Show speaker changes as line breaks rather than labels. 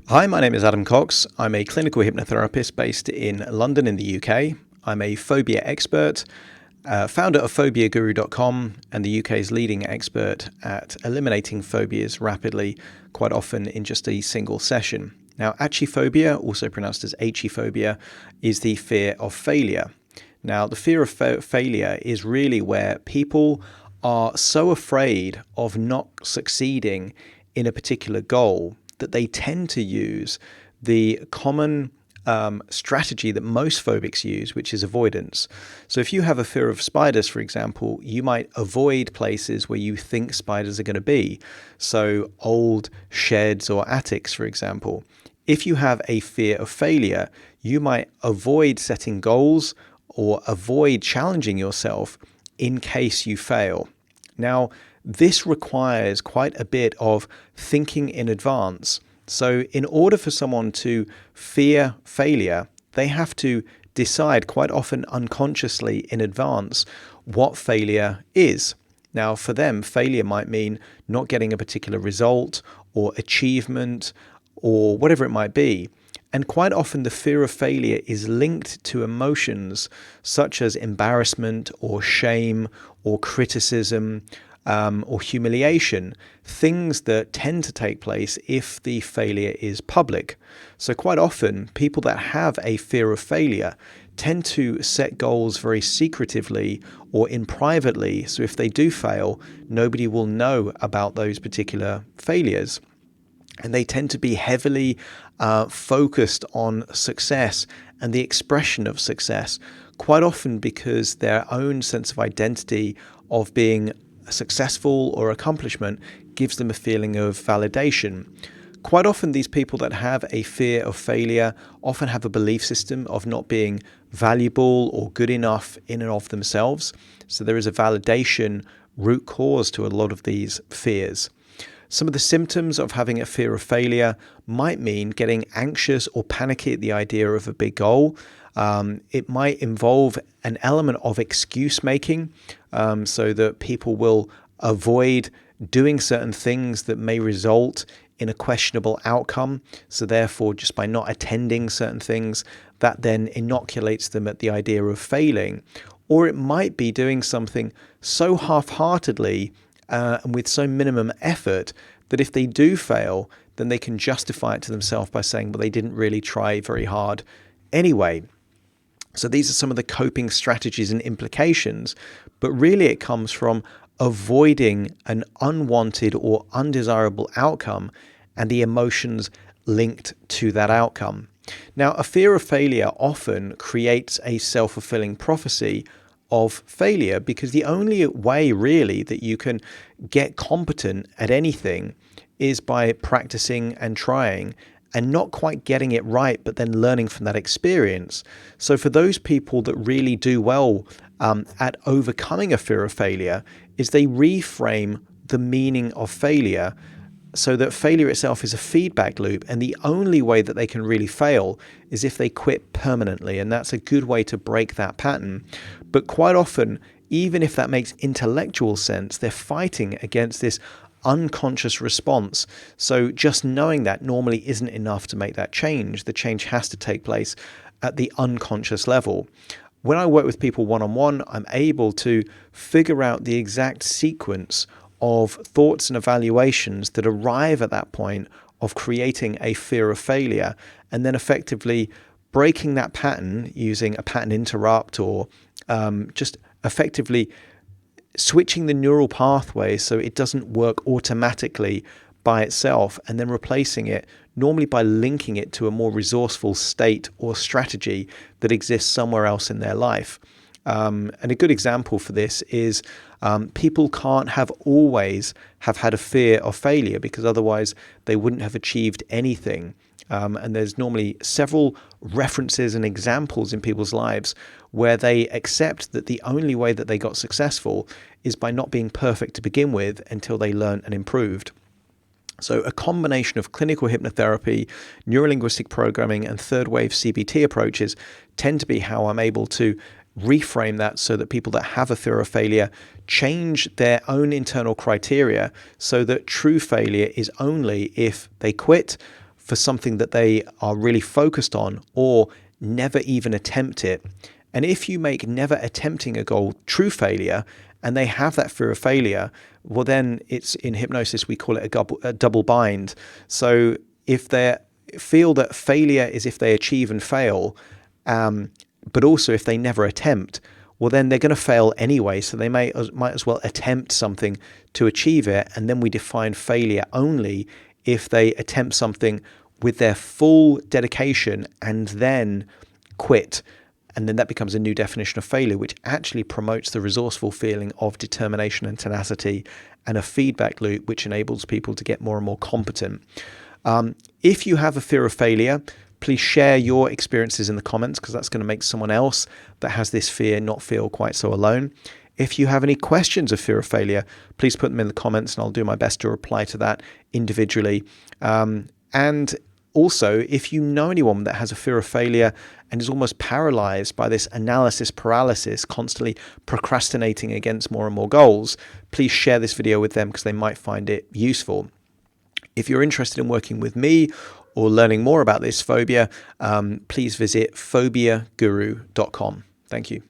Hi, my name is Adam Cox. I'm a clinical hypnotherapist based in London in the UK. I'm a phobia expert, founder of phobiaguru.com, and the UK's leading expert at eliminating phobias rapidly, quite often in just a single session. Now, atychiphobia, also pronounced as atychiphobia, is the fear of failure. Now, the fear of failure is really where people are so afraid of not succeeding in a particular goal that they tend to use the common strategy that most phobics use, which is avoidance. So if you have a fear of spiders, for example, you might avoid places where you think spiders are going to be. So old sheds or attics, for example. If you have a fear of failure, you might avoid setting goals or avoid challenging yourself in case you fail. Now, this requires quite a bit of thinking in advance. So in order for someone to fear failure, they have to decide quite often unconsciously in advance what failure is. Now, for them, failure might mean not getting a particular result or achievement or whatever it might be. And quite often the fear of failure is linked to emotions such as embarrassment or shame or criticism or humiliation, things that tend to take place if the failure is public. So quite often, people that have a fear of failure tend to set goals very secretively or in privately. So if they do fail, nobody will know about those particular failures. And they tend to be heavily focused on success and the expression of success, quite often because their own sense of identity of being successful or accomplishment gives them a feeling of validation. Quite often these people that have a fear of failure often have a belief system of not being valuable or good enough in and of themselves. So there is a validation root cause to a lot of these fears. Some of the symptoms of having a fear of failure might mean getting anxious or panicky at the idea of a big goal. It might involve an element of excuse making, so that people will avoid doing certain things that may result in a questionable outcome. So therefore, just by not attending certain things, that then inoculates them at the idea of failing. Or it might be doing something so half-heartedly and with so minimum effort that if they do fail, then they can justify it to themselves by saying, well, they didn't really try very hard anyway. So these are some of the coping strategies and implications, but really it comes from avoiding an unwanted or undesirable outcome and the emotions linked to that outcome. Now, a fear of failure often creates a self-fulfilling prophecy of failure, because the only way really that you can get competent at anything is by practicing and trying and not quite getting it right, but then learning from that experience. So for those people that really do well at overcoming a fear of failure, is they reframe the meaning of failure so that failure itself is a feedback loop, and the only way that they can really fail is if they quit permanently, and that's a good way to break that pattern. But quite often, even if that makes intellectual sense, they're fighting against this unconscious response. So just knowing that normally isn't enough to make that change. The change has to take place at the unconscious level. When I work with people one-on-one, I'm able to figure out the exact sequence of thoughts and evaluations that arrive at that point of creating a fear of failure, and then effectively breaking that pattern using a pattern interrupt or just effectively switching the neural pathway so it doesn't work automatically by itself, and then replacing it normally by linking it to a more resourceful state or strategy that exists somewhere else in their life. And a good example for this is people can't have always have had a fear of failure, because otherwise they wouldn't have achieved anything. And there's normally several references and examples in people's lives where they accept that the only way that they got successful is by not being perfect to begin with until they learned and improved. So a combination of clinical hypnotherapy, neurolinguistic programming, and third wave CBT approaches tend to be how I'm able to reframe that so that people that have a fear of failure change their own internal criteria so that true failure is only if they quit, for something that they are really focused on, or never even attempt it. And if you make never attempting a goal true failure, and they have that fear of failure, well, then it's, in hypnosis, we call it a double bind. So if they feel that failure is if they achieve and fail, but also if they never attempt, well, then they're going to fail anyway. So they might as well attempt something to achieve it. And then we define failure only if they attempt something with their full dedication and then quit. And then that becomes a new definition of failure, which actually promotes the resourceful feeling of determination and tenacity, and a feedback loop which enables people to get more and more competent. If you have a fear of failure, please share your experiences in the comments, because that's going to make someone else that has this fear not feel quite so alone. If you have any questions of fear of failure, please put them in the comments and I'll do my best to reply to that individually. And also, if you know anyone that has a fear of failure and is almost paralyzed by this analysis paralysis, constantly procrastinating against more and more goals, please share this video with them because they might find it useful. If you're interested in working with me or learning more about this phobia, please visit phobiaguru.com. Thank you.